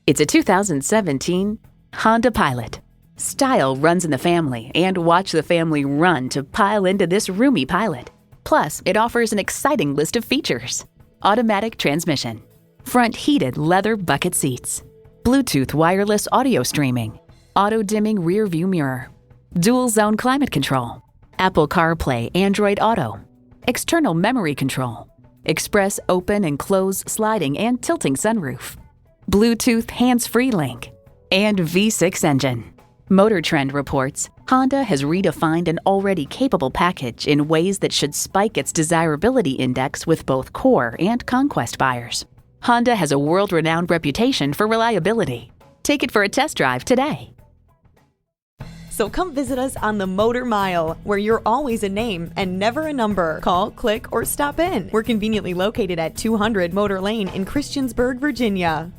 It's a 2017 Honda Pilot. Style runs in the family, and watch the family run to pile into this roomy Pilot. Plus, it offers an exciting list of features. Automatic transmission, front heated leather bucket seats, Bluetooth wireless audio streaming, auto-dimming rear view mirror, dual zone climate control, Apple CarPlay Android Auto, external memory control, express open and close sliding and tilting sunroof, Bluetooth hands-free link, and V6 engine. Motor Trend reports Honda has redefined an already capable package in ways that should spike its desirability index with both core and conquest buyers. Honda has a world-renowned reputation for reliability. Take it for a test drive today. So come visit us on the Motor Mile, where you're always a name and never a number. Call, click, or stop in. We're conveniently located at 200 Motor Lane in Christiansburg, Virginia.